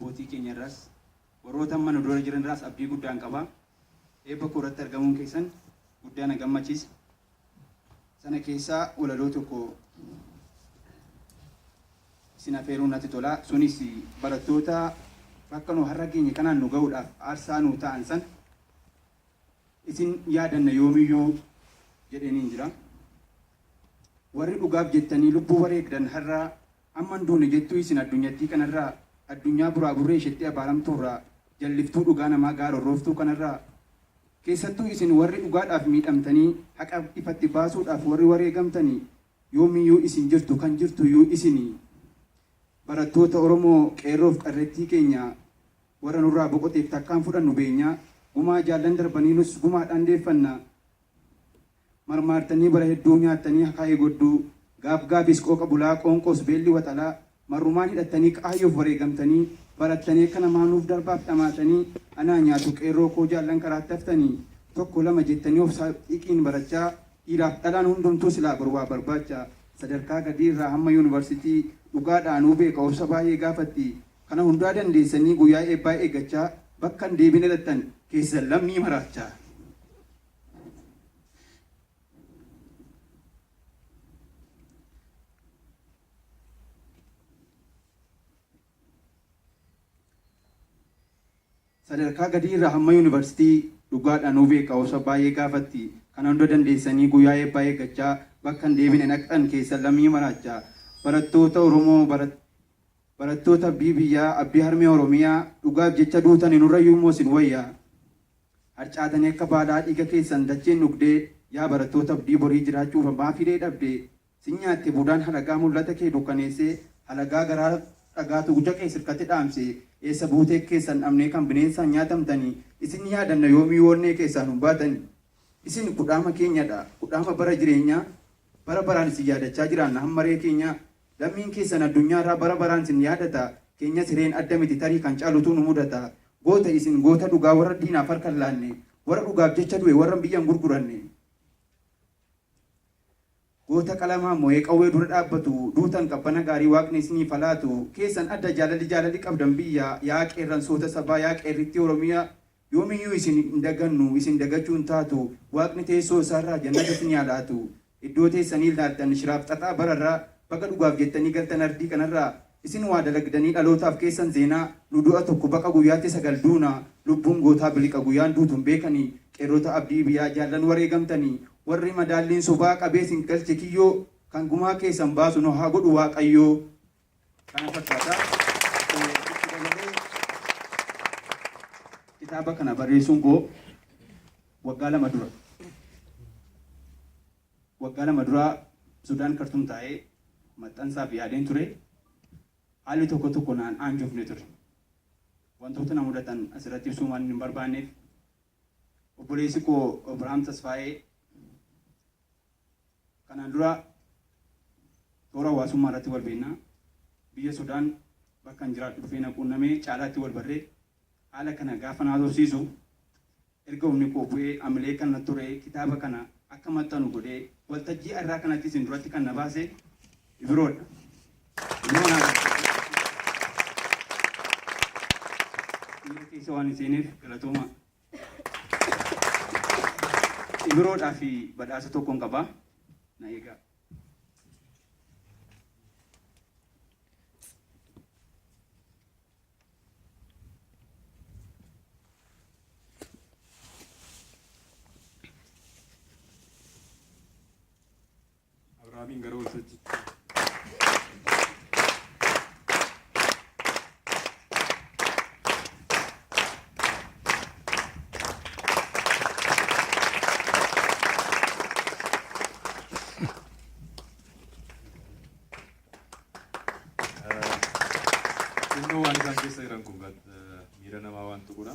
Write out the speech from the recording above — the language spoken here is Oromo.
abbootii keenya irraas warroota mana dura jiran irraas abdii guddaan qaba. Eebba koorratti argamuun keessan guddaa na gammachiisa. Sana keessaa walaloo tokko isin afeeruun natti tola. Sunis barattoota bakka nu har'a geenye kanaan nu ga'uudhaaf aarsaa nu ta'an san isin yaadanna yoomiyyuu jedhaniin jira. Warri dhugaaf jettanii lubbuu wareegdan har'a amman duune jettuu isin addunyattii kanarraa addunyaa buraa burree isheetti abaaramtuurraa jalliftuu dhugaa namaa gaarorrooftuu kanarraa keessattuu isin warri dhugaadhaaf miidhamtanii haqa ifatti baasuudhaaf warri wareegamtanii yoomiyyuu isin jirtu kan jirtuyyuu isinii barattoota Oromoo qeerroof qarrettii keenya warra nurraa boqoteef takkaan fudhannu beenyaa gumaa jaallan darbanii nus gumaadhaan deeffannaa marmaartanii bara hedduu nyaattanii hakaa'ee godduu gaaf gaafis qooqa bulaa qoonqoos beelli waxalaa marrumaan hidhattanii qaayyoof wareegamtanii barattanii akka namaanuuf darbaaf dhamaatanii anaa nyaatu qeerroo koo jaallan karaatti haftanii tokko lama jettanii of saaxiqiin barachaa dhiiraaf dhalaan hundumtuu silaa borbaa barbaacha sadarkaa gadiirraa hamma yuunivarsiitii dhugaadhaanuu beeka obsa baay'ee gaafatti kana hundaa dandeessanii guyyaa eebbaa eeggachaa bakka deebine hidhattan keessan lammii maraachaa. Sadarkaa gadiirraa hamma yuunivarsiitii dhugaadhaanuu beeka obsa baay'ee gaafatti kana hunda dandeessanii guyyaa eebbaa eeggachaa bakka deebine hidhattan keessan lammii maraachaa. Barattoota Oromoo barattoota biyyaa abbii harmee Oromiyaa dhugaaf jecha duutan nurrayyuu immoo isin wayyaa harcaatanii akka baalaa dhiiga keessan dacheen dhugdee yaa barattoota abdii borii jiraachuuf abbaa fidee dhabdee sin nyaatte budaan halagaa mul'ata kee dukkaneessee halagaa garaa dhagaatu guja kee sirkatti dhaamse eessa buutee keessan dhabnee kan bineensaan nyaatamtanii isin yaadanna yoomii woonnee keessaan hin baatanii isin kudhaama keenyadha kudhaama bara jireenyaa bara baraan isin yaadachaa jiraanna hammaree keenya lammiin keessan addunyaarraa bara baraan isin yaadata keenya sireen adda miti tarii kan caalutu nu mudata goota isin goota dhugaa warra diinaaf harka laanne warra dhugaaf jecha du'e warra biyyan gurguranne goota qalamaa moo'ee qawwee dura dhaabbatu duutan qabbana gaarii waaqni isinii falaatu keessan adda jaalalli qabdan biyya yaa qeerransoota sabaa yaa qeerritti Oromiyaa yoomiyyuu isin hin dagannu isin dagachuun taatu waaqni teessoo isaarraa jannata isin yaalaatu iddoo teessanii ilaaltan shiraaf xaxaa bararraa baga dhugaaf jettanii galtan ardii kanarraa isin waa dalagdanii dhalootaaf keessan seenaa nu du'a tokko baqa guyyaatti sagal duuna lubbuun gootaa biliqa guyyaan duutuun beekanii qeerrota abdii biyyaa jaallan wareegamtanii warri madaalliin sobaa qabeesin galche kiyyoo kan gumaa keessan baasu nu haa godhu waaqayyoo kana fakkaata. Kitaaba kana barreessuun koo waggaa lama dura Sudaan Kartuum taa'ee maxxansaaf yaadeen ture. Haalli tokko naan aanjofne ture. Wantoota na mudatan asirratti ibsuu waan hin barbaanneef obboleessi koo Abrahaam Tasfaayee kanaan dura toora hawaasummaa irratti wal beeknaa biyya Sudaan bakka hin jiraadhu dhufee na quunnamee caalaatti wal barree haala kana gaafa na haasofsiisu erga humni koo bu'ee amilee kan na ture kitaaba kana akka maxxanu godhee waltajjii irraa kanatti isin duratti kan na baase Ibiroodha. Biyya keessa waan isiniif galatooma. Ibiroodhaa fi badhaasa tokkoon qaba na eegaa. Abrahaamiin gara waltajjii. Innoo waan isaan keessa jiran kun miira namaa waan tuqudha.